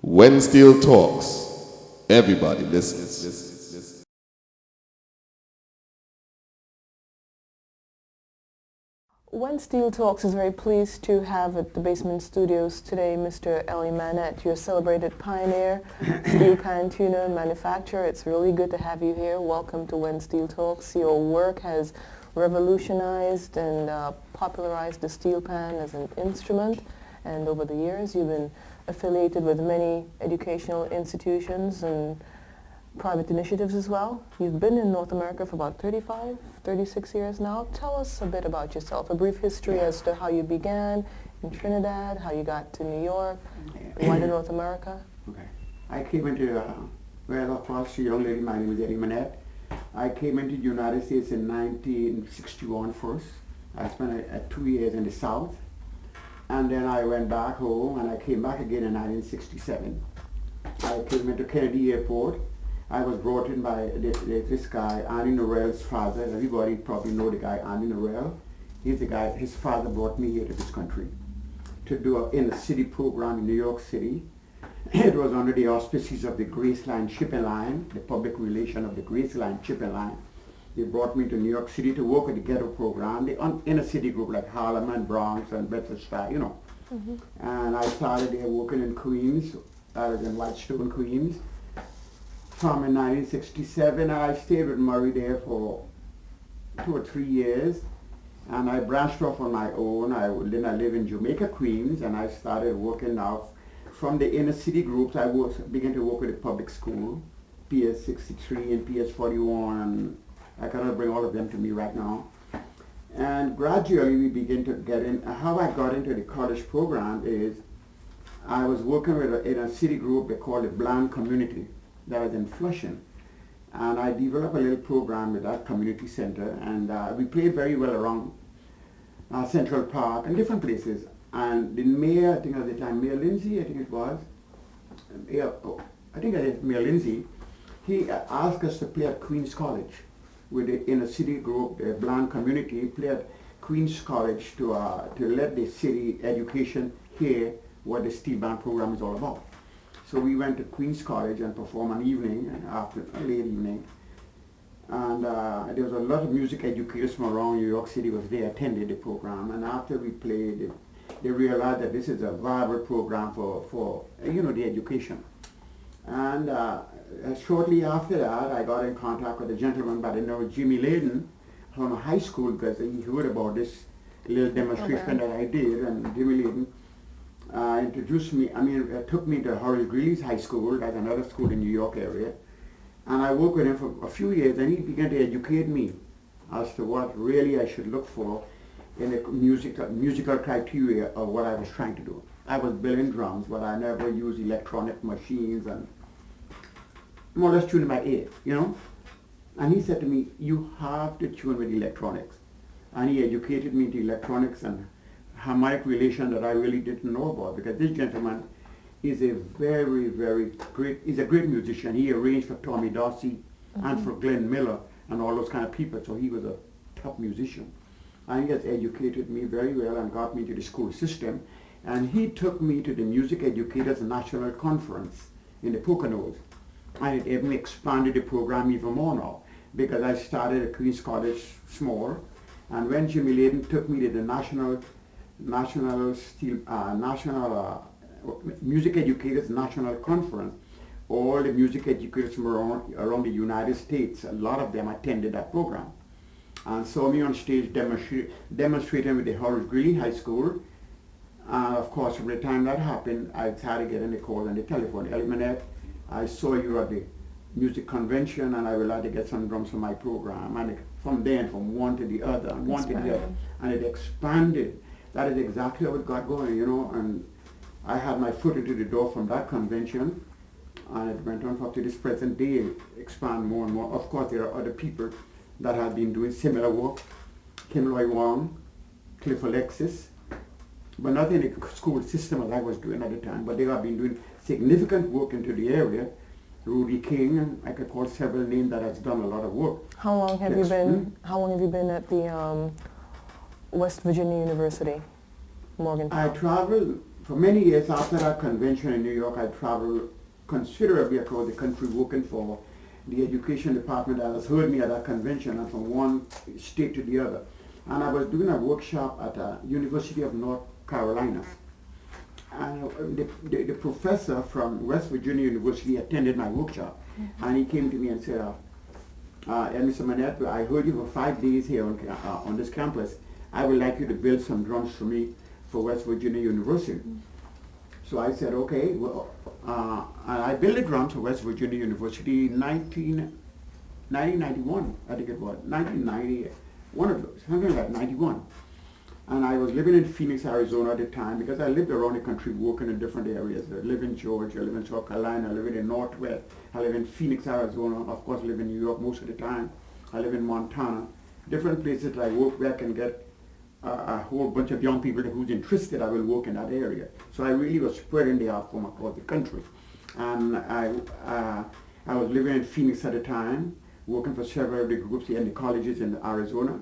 When Steel talks, everybody listens. When Steel Talks is very pleased to have at the Basement Studios today Mr. Ellie Mannette, your celebrated pioneer, Steelpan tuner manufacturer. It's really good to have you here. Welcome to When Steel Talks. Your work has revolutionized and popularized the Steelpan as an instrument, and over the years you've been affiliated with many educational institutions and private initiatives as well. You've been in North America for about 35, 36 years now. Tell us a bit about yourself, a brief history as to how you began in Trinidad, how you got to New York, why to North America. Okay. I came into, well, of course, a young lady, my name is Ellie Mannette. I came into the United States in 1961 first. I spent 2 years in the South. And then I went back home, and I came back again in 1967. I came into Kennedy Airport. I was brought in by this guy, Andy Norell's father. Everybody probably know the guy, Andy Norell. He's the guy, his father brought me here to this country to do an inner city program in New York City. It was under the auspices of the Grace Line Shipping Line, the public relation of the Grace Line Shipping Line. They brought me to New York City to work with the ghetto program, the inner city group like Harlem and Bronx and Bedford-Stuyvesant, you know. And I started there working in Queens, in Whitestone, Queens, from in 1967, and I stayed with Murray there for 2 or 3 years, and I branched off on my own. Then I live in Jamaica, Queens, and I started working now from the inner city groups. I began to work with the public school, PS 63 and PS 41, and I cannot bring all of them to me right now. And gradually we begin to get in. How I got into the college program is I was working with in a city group they call the Blind Community that was in Flushing. And I developed a little program with that community center, and we played very well around Central Park and different places. And the mayor, I think at the time, Mayor Lindsay, I think it was, I think it was Mayor Lindsay, he asked us to play at Queens College with the inner city group, the Blind Community, play at Queens College to let the city education hear what the steel band program is all about. So we went to Queens College and performed an evening, after a late evening. And there was a lot of music educators from around New York City was there, attended the program. And after we played, they realized that this is a viable program for the education. And shortly after that, I got in contact with a gentleman by the name of Jimmy Layden from high school, because he heard about this little demonstration that I did, and Jimmy Layden introduced me, took me to Horace Greeley's high school, that's another school in New York area, and I worked with him for a few years, and he began to educate me as to what really I should look for in the musical criteria of what I was trying to do. I was building drums, but I never used electronic machines, and more or less tuning by ear, you know? And he said to me, you have to tune with electronics. And he educated me to electronics and harmonic relation that I really didn't know about, because this gentleman is a very, very great, he's a great musician. He arranged for Tommy Dorsey and for Glenn Miller and all those kind of people, so he was a top musician. And he has educated me very well and got me to the school system. And he took me to the Music Educators National Conference in the Poconos. And it even expanded the program even more now, because I started at Queens College small. And when Jimmy Layden took me to the National Music Educators National Conference, all the music educators from around the United States, a lot of them attended that program, and saw me on stage demonstrating with the Horace Greeley High School. And of course, from the time that happened, I started getting the call on the telephone. Ellie Mannette, I saw you at the music convention, and I would like to get some drums for my program. And from then, from one to the other, and one to the other, and it expanded. That is exactly how it got going, you know, and I had my foot into the door from that convention, and it went on up to this present day, expand more and more. Of course, there are other people that have been doing similar work, Kim Loy Wong, Cliff Alexis, but not in the school system as I was doing at the time, but they have been doing significant work into the area. Rudy King, and I could call several names that has done a lot of work. How long have you been? How long have you been at the West Virginia University, Morgantown? I traveled for many years after that convention in New York, I traveled considerably across the country working for the education department that has heard me at that convention and from one state to the other. And I was doing a workshop at University of North Carolina. And the professor from West Virginia University attended my workshop. And he came to me and said, Mr. Mannette, I heard you for 5 days here on this campus. I would like you to build some drums for me for West Virginia University. So I said, okay, well, and I built the drums for West Virginia University in 1991, I think it was, 1990, one of those, something like 91. And I was living in Phoenix, Arizona at the time because I lived around the country working in different areas. I live in Georgia, I live in South Carolina, I live in the Northwest, I live in Phoenix, Arizona, of course I live in New York most of the time. I live in Montana, different places that I work where I can get a whole bunch of young people who's interested, I will work in that area. So I really was spreading the art form across the country. And I was living in Phoenix at the time, working for several of the groups here in the colleges in Arizona.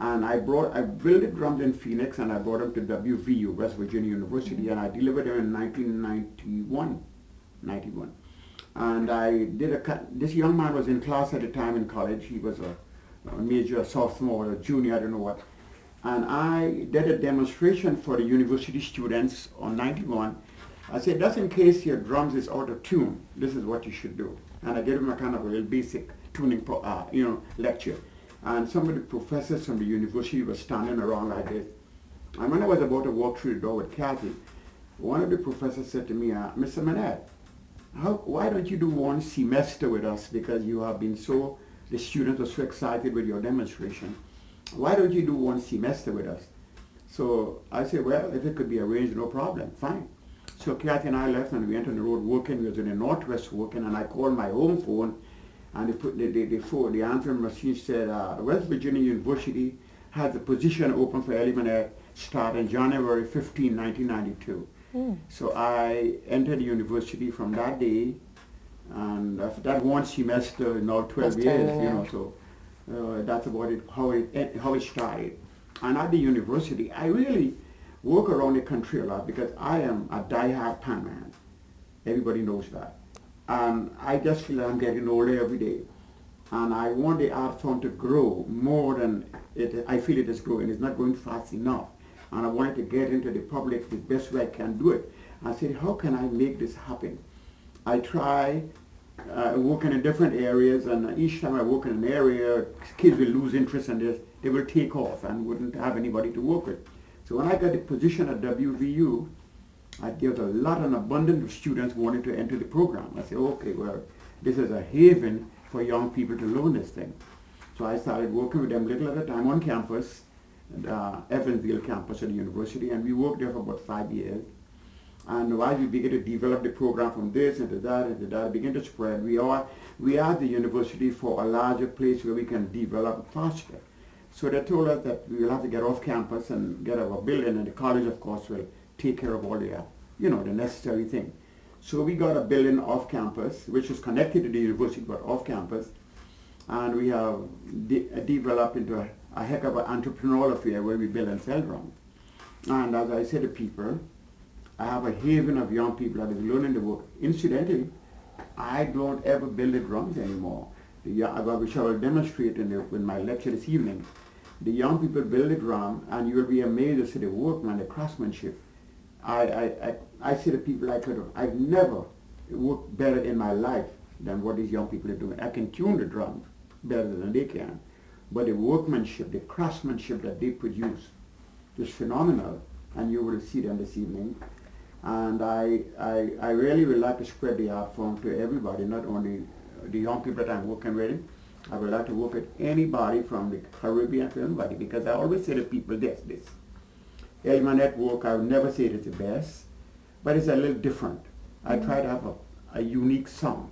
And I built the drums in Phoenix and I brought them to WVU, West Virginia University, and I delivered them in 1991. And I did this young man was in class at the time in college. He was a major, a sophomore, a junior, I don't know what. And I did a demonstration for the university students on 91. I said, just in case your drums is out of tune, this is what you should do. And I gave them a kind of a little basic tuning lecture. And some of the professors from the university were standing around like this. And when I was about to walk through the door with Kathy, one of the professors said to me, Mr. Mannette, why don't you do one semester with us? Because you have been the students are so excited with your demonstration. Why don't you do one semester with us? So I said, well, if it could be arranged, no problem, fine. So Kathy and I left and we went on the road working. We was in the Northwest working, and I called my home phone, and the answering machine said, West Virginia University has a position open for Ellie Mannette starting January 15, 1992. So I entered the university from that day, and after that one semester, now 12 years, so that's about it, how it started. And at the university, I really work around the country a lot because I am a die-hard pan man. Everybody knows that. And I just feel I'm getting older every day. And I want the art form to grow more than I feel it is growing. It's not going fast enough. And I wanted to get into the public the best way I can do it. I said, how can I make this happen? I try working in different areas, and each time I work in an area, kids will lose interest in this. They will take off and wouldn't have anybody to work with. So when I got the position at WVU, I get a lot and abundance of students wanting to enter the program. I said, okay, well, this is a haven for young people to learn this thing. So I started working with them little at a time on campus, the Evansville campus at the university, and we worked there for about 5 years. And while we began to develop the program from this into that, it began to spread. We are the university for a larger place where we can develop faster. So they told us that we will have to get off campus and get our building, and the college, of course, will take care of all the, the necessary thing. So we got a building off campus, which is connected to the university, but off campus. And we have developed into a heck of an entrepreneurial affair where we build and sell drums. And as I said to people, I have a haven of young people that is learning the work. Incidentally, I don't ever build the drums anymore. Which I will demonstrate in my lecture this evening. The young people build the drum, and you will be amazed to see the workman, the craftsmanship. I say to people, I've never worked better in my life than what these young people are doing. I can tune the drums better than they can, but the workmanship, the craftsmanship that they produce is phenomenal, and you will see them this evening. And I really would like to spread the art form to everybody, not only the young people that I'm working with. I would like to work with anybody from the Caribbean to anybody, because I always say to people this. Ellie Mannette work, I would never say it is the best, but it's a little different. I try to have a unique song.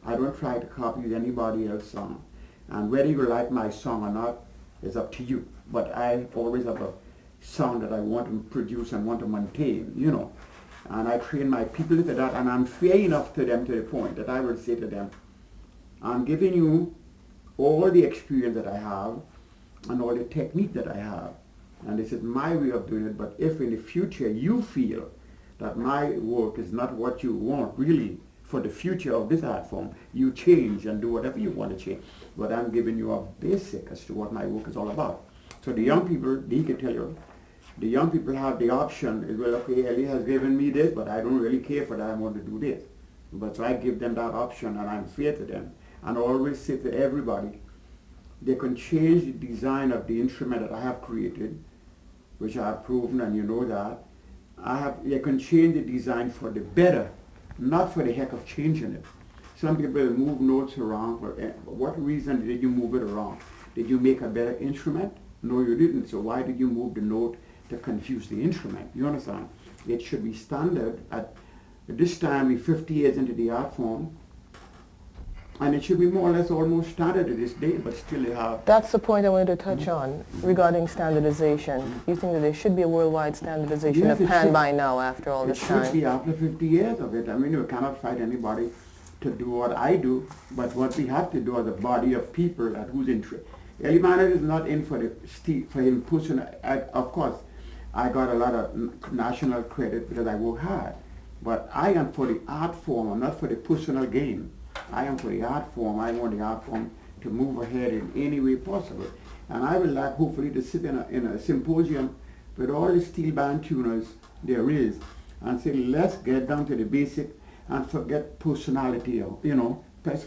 I don't try to copy anybody else's song. And whether you like my song or not is up to you. But I always have a song that I want to produce and want to maintain, And I train my people into that, and I'm fair enough to them to the point that I will say to them, I'm giving you all the experience that I have and all the technique that I have. And this is my way of doing it, but if in the future you feel that my work is not what you want really for the future of this art form. You change and do whatever you want to change. But I'm giving you a basic as to what my work is all about. So the young people, they can tell you, the young people have the option, well, okay, Ellie has given me this, but I don't really care for that, I want to do this. But so I give them that option, and I'm fair to them. And I always say to everybody, they can change the design of the instrument that I have created, which I have proven, and you know that. They can change the design for the better, not for the heck of changing it. Some people move notes around. For what reason did you move it around? Did you make a better instrument? No, you didn't. So why did you move the note to confuse the instrument? You understand? It should be standard. At this time, we're 50 years into the art form, and it should be more or less almost standard to this day, but still they have... That's the point I wanted to touch on regarding standardization. You think that there should be a worldwide standardization of pan by now after all this time? It should be after 50 years of it. I mean, you cannot fight anybody to do what I do, but what we have to do as a body of people that who's interested. Ellie Mannette is not in for him pushing. Of course, I got a lot of national credit because I work hard, but I am for the art form. I'm not for the personal gain. I am for the art form. I want the art form to move ahead in any way possible. And I would like hopefully to sit in a symposium with all the steel band tuners there is and say, let's get down to the basic and forget personality. You know, let's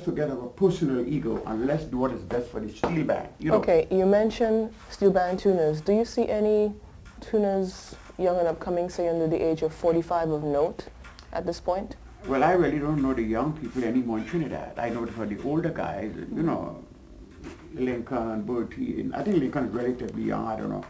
forget our personal ego and let's do what is best for the steel band. You know? Okay, you mentioned steel band tuners. Do you see any tuners young and upcoming, say under the age of 45 of note at this point? Well, I really don't know the young people anymore in Trinidad. I know for the older guys, you know, Lincoln, Bertie, and I think Lincoln's relatively young, I don't know.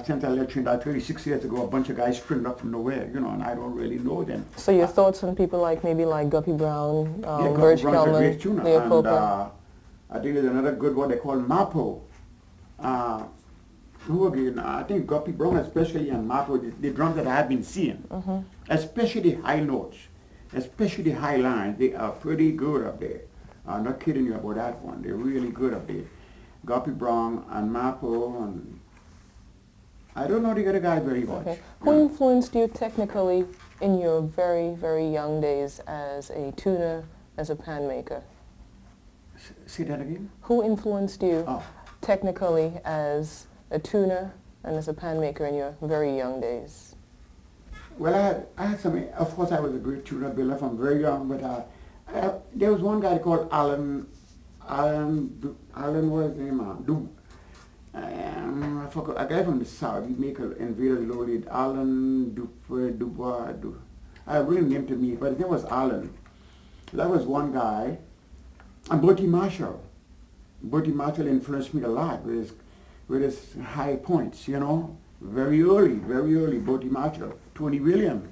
Since I left Trinidad 36 years ago, a bunch of guys springed up from nowhere, you know, and I don't really know them. So your thoughts on people like maybe like Guppy Brown, Yeah, Virg Guppy Brown's a great Kelman, tuner. Leo And Coker? I think there's another good one they call Mapo. Who again? I think Guppy Brown especially and Mapo, the drums that I have been seeing, especially high notes. Especially the high lines, they are pretty good up there. I'm not kidding you about that one. They're really good up there. Guppy Brown and Mapo, and I don't know the other guy very much. Okay. Who influenced you technically in your very, very young days as a tuner, as a pan maker? Say that again? Who influenced you technically as a tuner and as a pan maker in your very young days? Well, I had some, of course I was a great tuner builder from very young, but there was one guy called Alan was his name? I forgot, a guy from the south, he make Invaders Steel Orchestra, Alan Dubois. I really named to me, but his name was Alan. That was one guy. And Bertie Marshall. Bertie Marshall influenced me a lot with his high points, you know. Very early, Bertie Marshall. Tony Williams,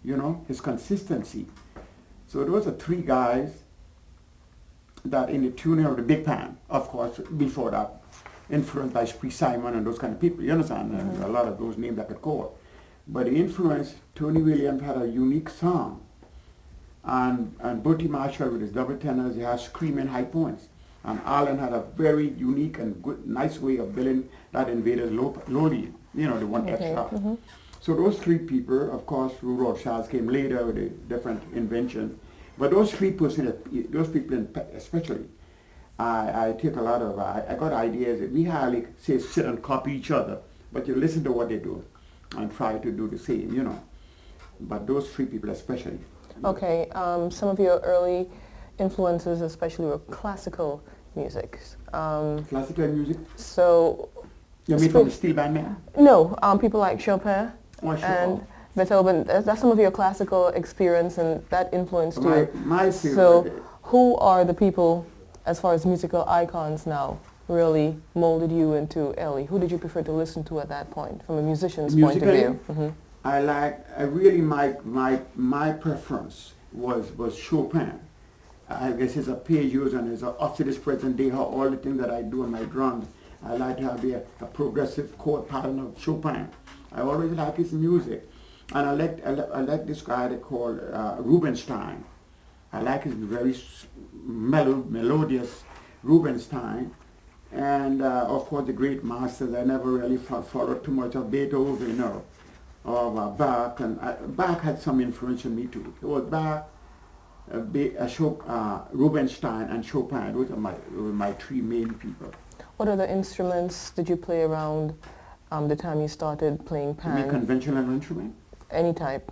you know, his consistency. So those are three guys that in the tuning of the big pan, of course, before that, influenced by Spree Simon and those kind of people, you understand? And a lot of those names I could call. But the influence, Tony Williams had a unique song. And Bertie Marshall with his double tenors, he has screaming high points. And Alan had a very unique and good, nice way of building that Invaders low lead, you know, the one F sharp. So those three people, of course, Rudolph Charles came later with a different invention. But those three people especially, I take a lot of, I got ideas that we hardly say sit and copy each other, but you listen to what they do and try to do the same, you know. But those three people especially. Okay, some of your early influences especially were classical music. Classical music? So... You mean from the steel band man? No, people like Chopin and Beethoven. That's some of your classical experience and that influenced you. My favorite. So who are the people, as far as musical icons now, really molded you into Ellie? Who did you prefer to listen to at that point, from a musician's point of view? I really, my preference was Chopin. I guess his arpeggios and his up to this present day, how all the things that I do on my drums, I like to have a progressive chord pattern of Chopin. I always like his music. And I like this guy they call Rubinstein. I like his very melodious Rubinstein. And of course the great masters, I never really followed too much of Beethoven of Bach, and Bach had some influence on me too. It was Bach, Rubinstein, and Chopin. Those are my three main people. What other instruments did you play around the time you started playing You mean pan? conventional instrument? Any type?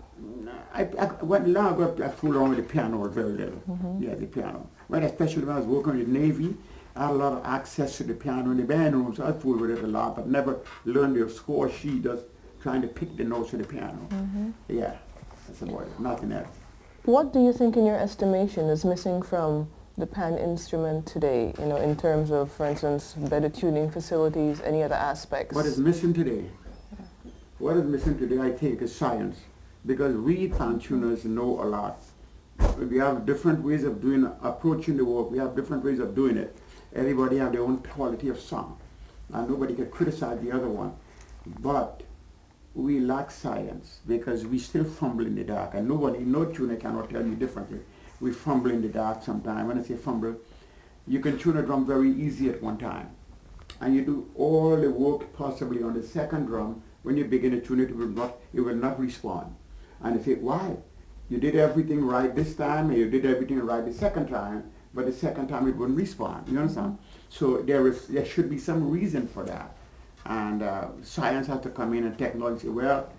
I went long ago, I fooled around with the piano very little. Yeah, the piano. Especially when I was working in the Navy, I had a lot of access to the piano in the band room, so I fooled with it a lot, but never learned the score sheet, just trying to pick the notes of the piano. Yeah, that's about it, nothing else. What do you think, in your estimation, is missing from the pan instrument today, in terms of, for instance, better tuning facilities, any other aspects? What is missing today? What is missing today, I think, is science. Because we pan tuners know a lot. We have different ways of approaching the work. We have different ways of doing it. Everybody have their own quality of sound. And nobody can criticize the other one. But we lack science because we still fumble in the dark. And no tuner cannot tell you differently. We fumble in the dark sometimes. When I say fumble, you can tune a drum very easy at one time. And you do all the work possibly on the second drum. When you begin to tune it, it will not respond. And you say, why? You did everything right this time, and you did everything right the second time, but the second time it wouldn't respond. You understand? So there should be some reason for that. And science has to come in, and technology say, well,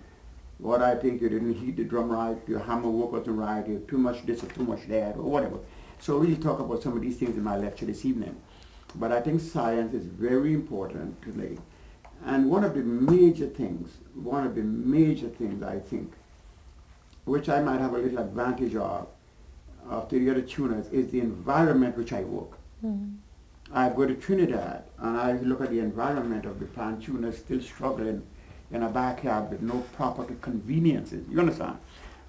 what I think, you didn't heat the drum right, your hammer work wasn't right, you too much this or too much that, or whatever. So we'll talk about some of these things in my lecture this evening. But I think science is very important today. And one of the major things I think, which I might have a little advantage of to the other tuners, is the environment which I work. I go to Trinidad and I look at the environment of the pan tuners still struggling in a backyard with no proper conveniences. You understand?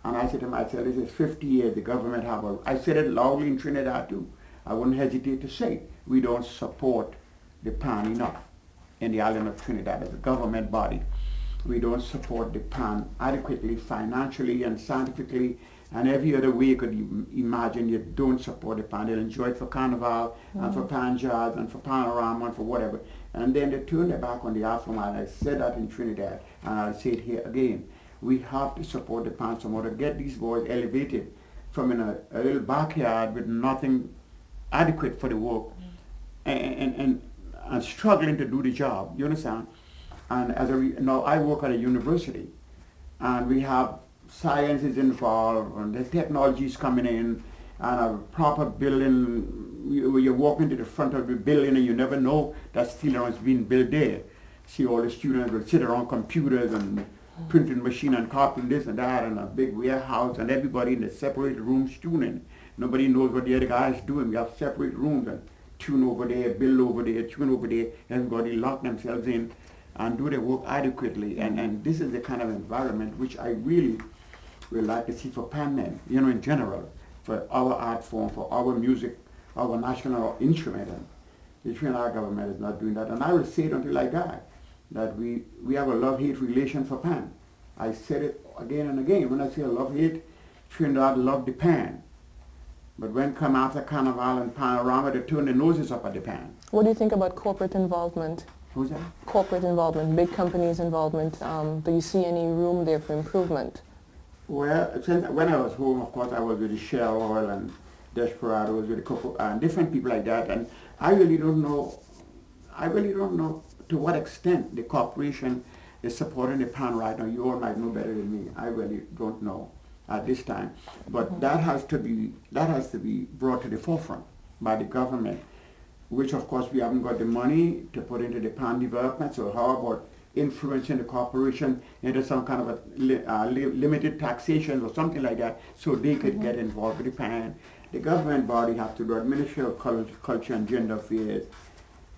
And I said to myself, this is 50 years the government I said it loudly in Trinidad too. I wouldn't hesitate to say, we don't support the pan enough in the island of Trinidad as a government body. We don't support the pan adequately, financially and scientifically, and every other way you could imagine. You don't support the pan. They'll enjoy it for carnival, and for pan jazz, and for panorama, and for whatever. And then they turn their back on the aftermath. I said that in Trinidad, and I'll say it here again. We have to support the pan some more to get these boys elevated from in a little backyard with nothing adequate for the work, and struggling to do the job. You understand? And now I work at a university, and we have science is involved, and the technology is coming in, and a proper building. You walk into the front of the building and you never know that steel is being built there. See, all the students will sit around computers and printing machine and copying this and that, and a big warehouse, and everybody in the separate rooms tuning. Nobody knows what the other guy is doing. We have separate rooms, and tune over there, build over there, tune over there. Everybody lock themselves in and do their work adequately. And this is the kind of environment which I really would like to see for pan men, in general, for our art form, for our music, our national instrument. And the Trinidad government is not doing that. And I will say it until I die, that we have a love-hate relation for pan. I said it again and again. When I say a love-hate, Trinidad love the pan. But when come after Carnival and Panorama, they turn their noses up at the pan. What do you think about corporate involvement? Who's that? Corporate involvement, big companies' involvement. Do you see any room there for improvement? Well, when I was home, of course, I was with the Shell Oil and Desperados, with the Coco, and different people like that. And I really don't know to what extent the corporation is supporting the pan right now. You all might know better than me. I really don't know at this time. But that has to be brought to the forefront by the government, which of course we haven't got the money to put into the pan development. So how about influencing the corporation into some kind of a limited taxation or something like that, so they could get involved with the pan. The government body have to do Ministry of Culture and Gender Affairs.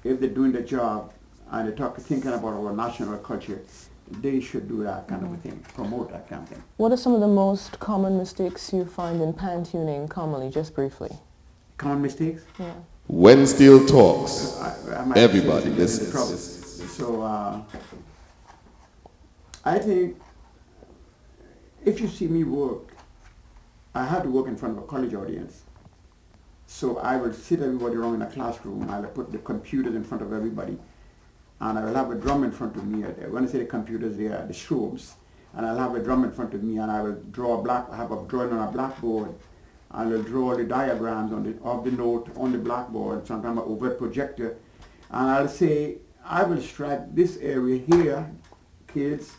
If they're doing the job and they're thinking about our national culture, they should do that kind of a thing, promote that kind of thing. What are some of the most common mistakes you find in pan tuning commonly, just briefly? Common mistakes? Yeah. When steel talks, I might everybody say listens. So I think if you see me work, I have to work in front of a college audience. So I will sit everybody around in a classroom. I will put the computers in front of everybody. And I will have a drum in front of me. When I say the computers, they are the strobes. and I'll have a drum in front of me, and I will draw have a drawing on a blackboard. I will draw the diagrams of the note on the blackboard, sometimes over a projector, and I'll say, I will strike this area here, kids,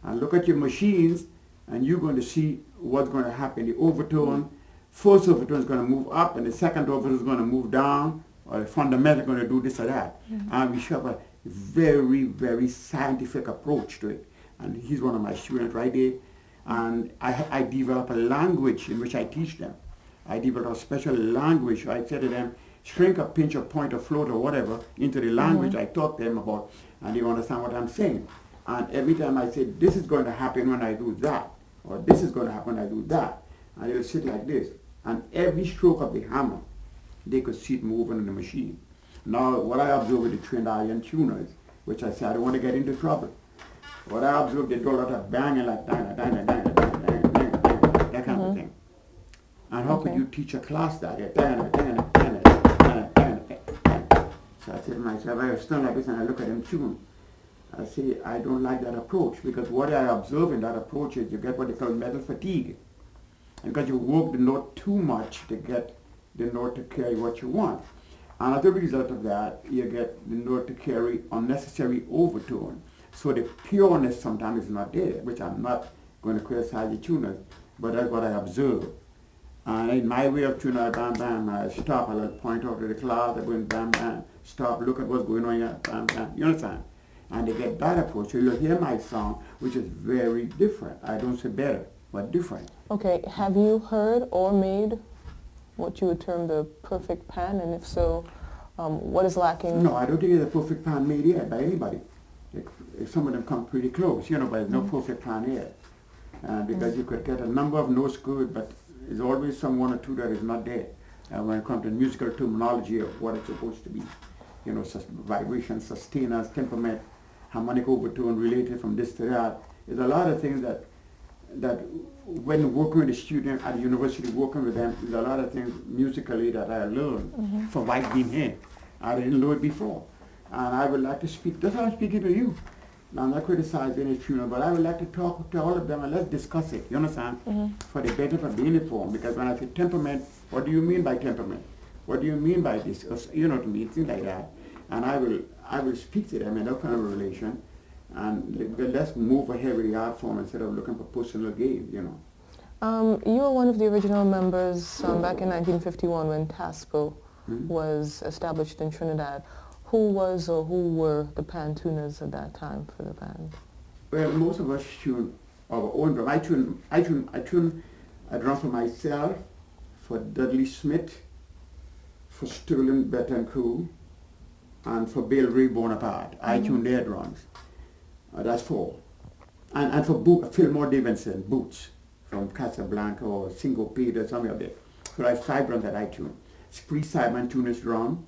and look at your machines, and you're going to see what's going to happen. The overtone, first overtone is going to move up, and the second overtone is going to move down, or the fundamental is going to do this or that. And we have a very, very scientific approach to it. And he's one of my students right there. And I develop a language in which I teach them. I develop a special language. I say to them, shrink a pinch or point or float or whatever into the language I taught them about, and they understand what I'm saying. And every time I say, this is going to happen when I do that, or this is going to happen when I do that, and they'll sit like this. And every stroke of the hammer, they could see it moving in the machine. Now, what I observe with the Trinidadian tuners, which I say I don't want to get into trouble, what I observe, they do a lot of banging like that kind of thing. And how could you teach a class that? So I said to myself, I stand like this and I look at them tune. I say, I don't like that approach, because what I observe in that approach is you get what they call metal fatigue. And because you work the note too much to get the note to carry what you want. And as a result of that, you get the note to carry unnecessary overtone. So the pureness sometimes is not there, which I'm not going to criticize the tuners, but that's what I observe. And in my way of tuning, bam, bam, I stop, I'll point out to the class, I go in, bam, bam, stop, look at what's going on here, bam, bam, you understand? And they get that approach. So you'll hear my song, which is very different. I don't say better, but different. Okay, have you heard or made what you would term the perfect pan? And if so, what is lacking? No, I don't think there's a perfect pan made yet by anybody. Some of them come pretty close, but there's no perfect pan yet. Because you could get a number of notes good, but there's always some one or two that is not there. When it comes to musical terminology of what it's supposed to be. Vibration, sustainers, temperament, harmonic overtone related from this to that. There's a lot of things that when working with a student at the university, working with them, there's a lot of things musically that I learned from White being here. I didn't know it before. And I would like to speak, that's how I'm speaking to you. Now, I'm not criticizing any tuner, but I would like to talk to all of them and let's discuss it, you understand? For the benefit of the uniform. Because when I say temperament, what do you mean by temperament? What do you mean by this? You know what I mean, things like that. And I will speak to them in that kind of relation, and let's move ahead with the art form instead of looking for personal gain, You were one of the original members back in 1951 when TASPO was established in Trinidad. Who was or who were the pan tuners at that time for the band? Well, most of us tune our own drum. I tune a drum for myself, for Dudley Smith, for Sterling Betancourt, and for Bill Ray Bonaparte. I tune their drums. That's four. And for Fillmore Davidson, Boots, from Casablanca or Syncopate or something like that. So that's 5 drums that I tune. Spree Simon tunes drum.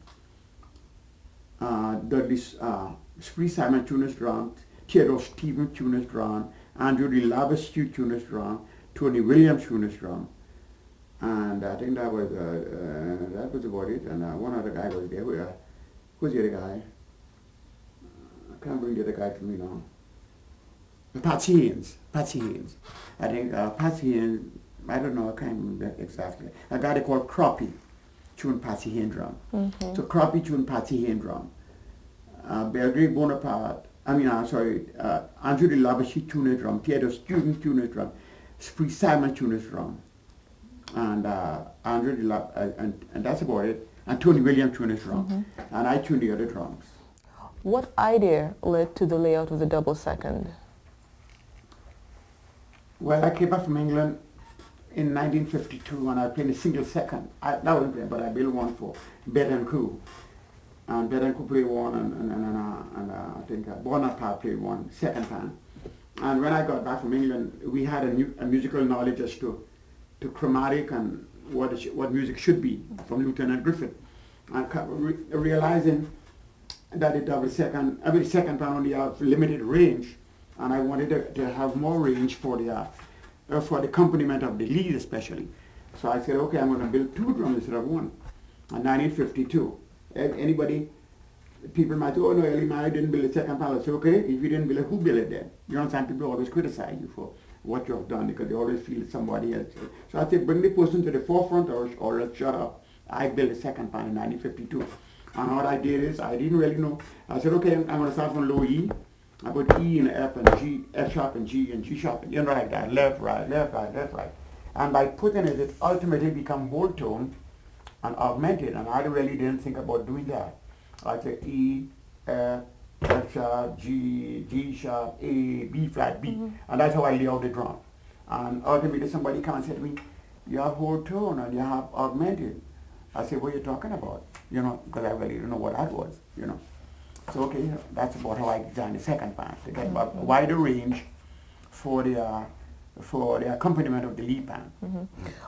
Spree Simon tunes drum. Theodore Stevens tunes drum. Andrew De Lavestu tunes drum. Tony Williams tunes drum. And I think that was about it. And one other guy was there. Who's the other guy? I can't bring the other guy to me now. Patsy Haynes. I think Patsy Haynes, I don't know, I can't remember exactly. A guy they called Croppy tuned Patsy Haynes drum. So Croppy tuned Patsy Haynes drum. Belgrade Bonaparte, Andrew De Lavestu tuned his drum. Theodore Stevens tuned his drum. Spree Simon tuned his drum. And Andrew De Lavestu, and that's about it. And Tony Williams tuned his drum. And I tuned the other drums. What idea led to the layout of the double second? Well, I came back from England in 1952 and I played a single second. That wasn't playing, but I built one for Betancourt. And Betancourt played one and I think Bonaparte played one, second time. And when I got back from England, we had a musical knowledge as to chromatic and what music should be from Lieutenant Griffith. And realizing that the double second, every second pan only has limited range, and I wanted to have more range for the accompaniment of the lead especially. So I said, okay, I'm going to build 2 drums instead of 1. In 1952, anybody people might say, oh no, Ellie Mannette didn't build a second panel. I say, okay, if you didn't build it, who built it then? You understand? People always criticize you for what you have done because they always feel it's somebody else. So I say, bring the person to the forefront or let's shut up. I built a second panel in 1952. And what I did is, I didn't really know. I said, okay, I'm going to start from low E. I put E and F and G, F sharp and G sharp, you know, like that, left, right, left, right, left, right. And by putting it, it ultimately become whole tone and augmented. And I really didn't think about doing that. I said E, F, F sharp, G, G sharp, A, B flat, B. And that's how I lay out the drum. And ultimately somebody come and said to me, you have whole tone and you have augmented. I said, what are you talking about? You know, because I really didn't know what that was, you know. So okay, that's about how I designed the second band, to get a wider range for the accompaniment of the lead band.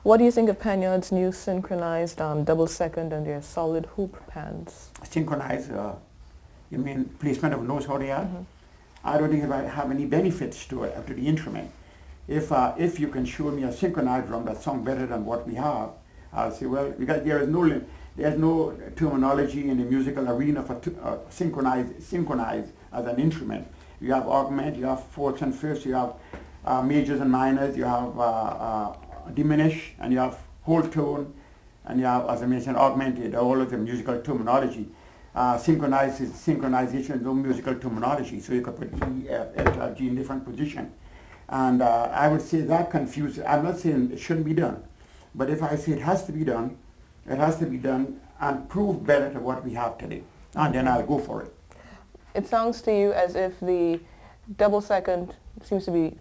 What do you think of Panyard's new synchronized double second and their solid hoop pans? Synchronized, you mean placement of notes how they are? I don't think it might have any benefits to it, to the instrument. If you can show me a synchronized drum that sounds better than what we have, I'll say, well, because there's no terminology in the musical arena for synchronize as an instrument. You have augment, you have fourths and fifths, you have majors and minors, you have diminish, and you have whole tone, and you have, as I mentioned, augmented, all of the musical terminology. Synchronization is no musical terminology, so you could put E, F, F, G in different positions. And I would say that confuses. I'm not saying it shouldn't be done, but if I say it has to be done, it has to be done and prove better to what we have today, and then I'll go for it. It sounds to you as if the double second seems to be,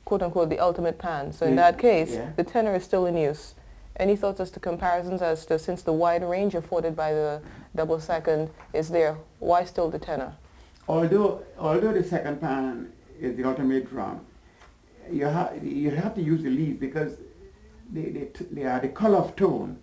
quote unquote, the ultimate pan. So in that case, the tenor is still in use. Any thoughts as to comparisons as to, since the wide range afforded by the double second is there, why still the tenor? Although the second pan is the ultimate drum, you have to use the leads because the color of tone.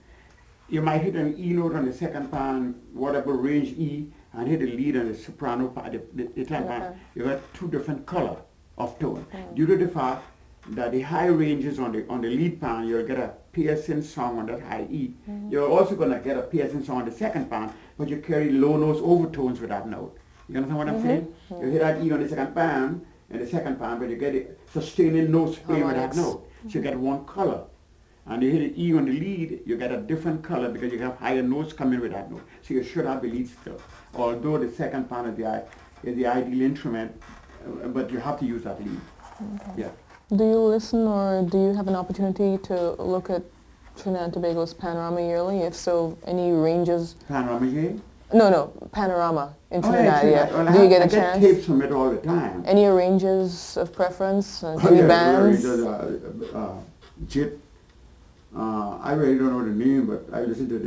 You might hit an E note on the second pan, whatever range E, and hit a lead on the soprano pan, the tenor pan. You got two different color of tone. Due to the fact that the high ranges on the lead pan, you'll get a piercing song on that high E. You're also going to get a piercing song on the second pan, but you carry low notes, overtones with that note. You understand what I'm saying? You hit that E on the second pan, but you get it sustaining notes playing with that note. So you get one color. And you hit an E on the lead, you get a different color because you have higher notes coming with that note. So you should have the lead still. Although the second pan is the ideal instrument, but you have to use that lead. Yeah. Do you listen or do you have an opportunity to look at Trinidad and Tobago's panorama yearly? If so, any ranges? Panorama yearly? No, panorama in Trinidad, Well, do you get a chance? I get tapes from it all the time. Any ranges of preference? Any bands? JIT. I really don't know the name, but I listen to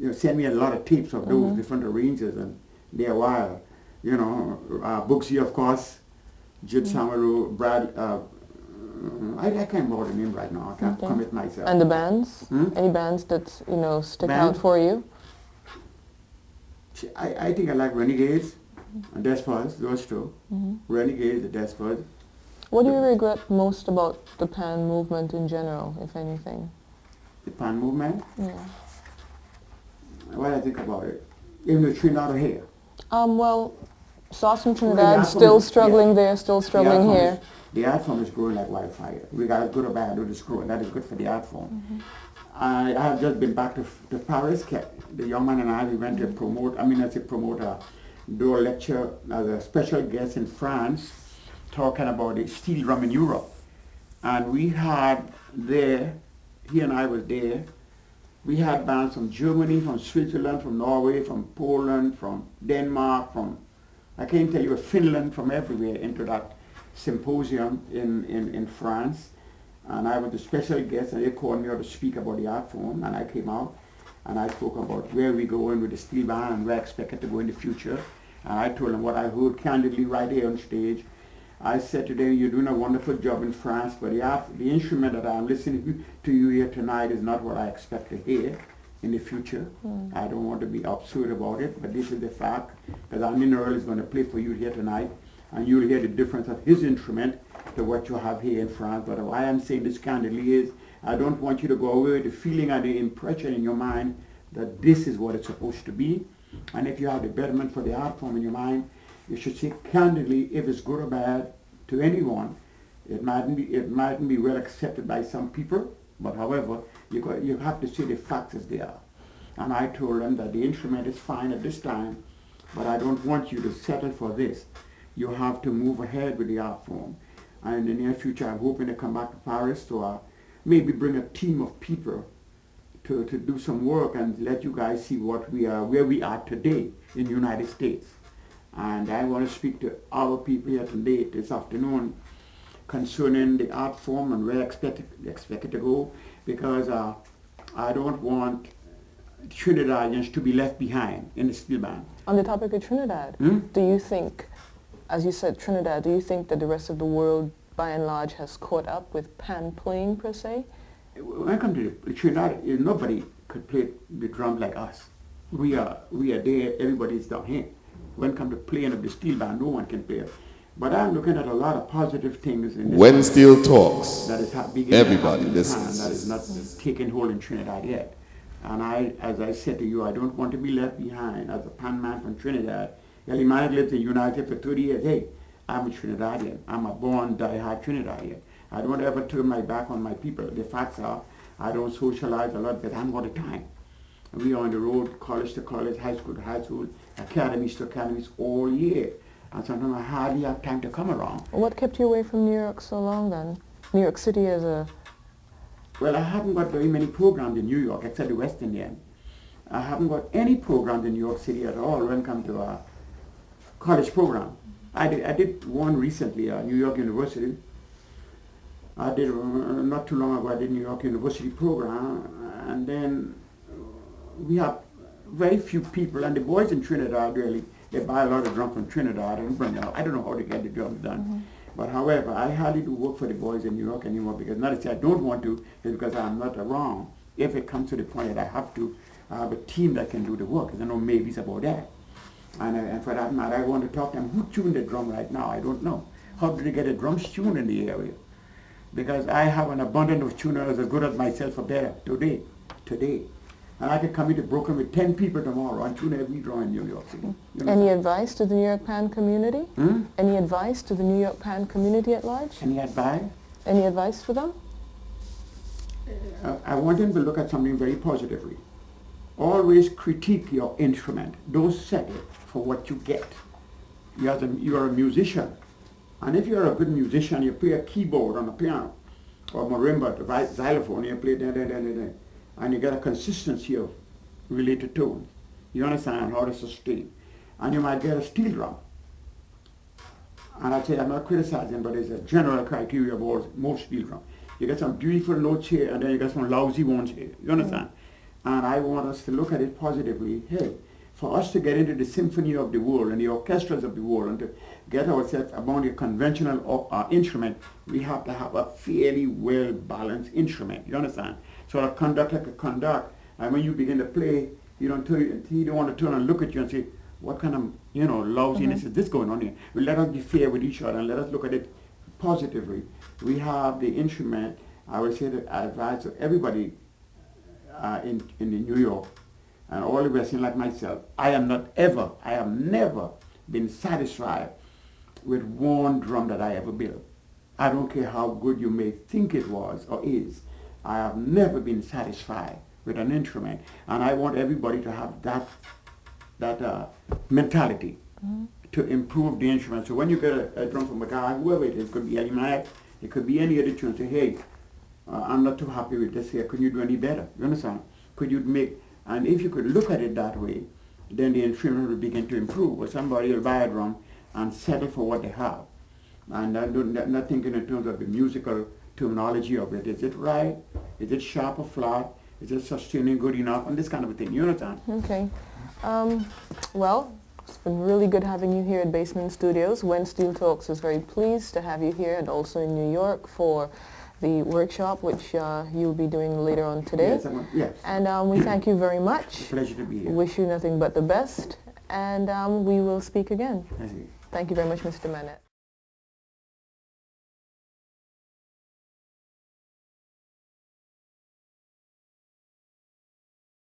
they send me a lot of tapes of those different arrangers, and they're wild. You know, Booksy, of course, JIT Samaru, Brad. I can't remember the name right now. I can't commit myself. And the bands? Any bands that stick out for you? I think I like Renegades and Despots, those two. Renegades, the Despots. What do you regret most about the pan movement in general, if anything? The pan movement? Yeah. What I think about it? Even the Trinidad here. Well, Sauce Trinidad, still struggling there, still struggling here. The art form is growing like wildfire. We got good or bad, do this growing. That is good for the art form. I have just been back to Paris. The young man and I, we went to promote a dual lecture as a special guest in France, talking about the steel drum in Europe. And we had there, he and I was there, we had bands from Germany, from Switzerland, from Norway, from Poland, from Denmark, from, I can't tell you, Finland, from everywhere into that symposium in France. And I was the special guest, and they called me out to speak about the art form, and I came out and I spoke about where we're going with the steel band and where I expect it to go in the future. And I told them what I heard candidly right there on stage. I said to them, you're doing a wonderful job in France, but the instrument that I'm listening to you here tonight is not what I expect to hear in the future. I don't want to be absurd about it, but this is the fact, because Armin Earl is going to play for you here tonight, and you'll hear the difference of his instrument to what you have here in France. But why I'm saying this candidly is, I don't want you to go away with the feeling and the impression in your mind that this is what it's supposed to be. And if you have the betterment for the art form in your mind, you should say candidly if it's good or bad to anyone. It mightn't be well accepted by some people, but however, you have to say the facts as they are. And I told them that the instrument is fine at this time, but I don't want you to settle for this. You have to move ahead with the art form. And in the near future, I'm hoping to come back to Paris to maybe bring a team of people to do some work and let you guys see where we are today in the United States. And I want to speak to our people here today, this afternoon, concerning the art form and where I expect it to go, because I don't want Trinidadians to be left behind in the steel band. On the topic of Trinidad, do you think, as you said, Trinidad, do you think that the rest of the world, by and large, has caught up with pan playing, per se? When it comes to Trinidad, nobody could play the drums like us. We are there, everybody's down here. When it comes to playing of the steel band, no one can play it. But I'm looking at a lot of positive things in this. When steel talks, that is everybody listens. That is not taking hold in Trinidad yet. And as I said to you, I don't want to be left behind as a pan man from Trinidad. Ellie Mannette lived in the United States for 30 years. Hey, I'm a Trinidadian. I'm a born, die-hard Trinidadian. I don't ever turn my back on my people. The facts are, I don't socialize a lot, but I'm out of time. We are on the road, college to college, high school to high school, academies to academies all year. And sometimes I hardly have time to come around. What kept you away from New York so long then? New York City as a... Well, I haven't got very many programs in New York, except the West Indian. I haven't got any programs in New York City at all when it comes to a college program. I did one recently, New York University. I did, not too long ago, I did New York University program. And then we have very few people, and the boys in Trinidad really, they buy a lot of drums from Trinidad and bring them out. I don't know how to get the drums done. But however, I hardly do work for the boys in New York anymore, because not to say I don't want to, it's because I'm not around. If it comes to the point that I have to, I have a team that can do the work. There's no maybes about that. And for that matter, I want to talk to them. Who tuned the drum right now? I don't know. How did they get the drums tuned in the area? Because I have an abundance of tuners as good as myself or better today. And I could come into Brooklyn with 10 people tomorrow and tune every drum in New York City. Any advice to the New York Pan community? Any advice to the New York Pan community at large? Any advice? Any advice for them? I want them to look at something very positively. Always critique your instrument. Don't settle for what you get. You are a musician. And if you're a good musician, you play a keyboard on a piano, or marimba, the xylophone, you play da-da-da-da-da. And you get a consistency of related tones. You understand how to sustain. And you might get a steel drum. And I say, I'm not criticizing, but it's a general criteria about most steel drums. You get some beautiful notes here, and then you get some lousy ones here. You understand? And I want us to look at it positively. Hey, for us to get into the symphony of the world and the orchestras of the world and to get ourselves among the conventional instrument, we have to have a fairly well-balanced instrument. You understand? So a conductor could conduct, and when you begin to play, he don't want to turn and look at you and say, what kind of, lousiness is this going on here? Well, let us be fair with each other and let us look at it positively. We have the instrument. I would say that I advise everybody in New York and all the Western like myself, I have never been satisfied with one drum that I ever built. I don't care how good you may think it was or is. I have never been satisfied with an instrument, and I want everybody to have that mentality to improve the instrument. So when you get a drum from a guy, whoever it is, it could be Ellie Mannette, it could be any other tune, say, hey, I'm not too happy with this here, could you do any better? You understand? Could you make, and if you could look at it that way, then the instrument will begin to improve. Or somebody will buy a drum and settle for what they have. And not thinking in terms of the musical terminology of it. Is it right? Is it sharp or flat? Is it sustaining good enough? And this kind of a thing. You understand? Okay. Well, it's been really good having you here at Basement Studios. When Steel Talks is very pleased to have you here, and also in New York for the workshop, which you'll be doing later on today. Yes. And we thank you very much. It's a pleasure to be here. Wish you nothing but the best, and we will speak again. Thank you very much, Mr. Mannette.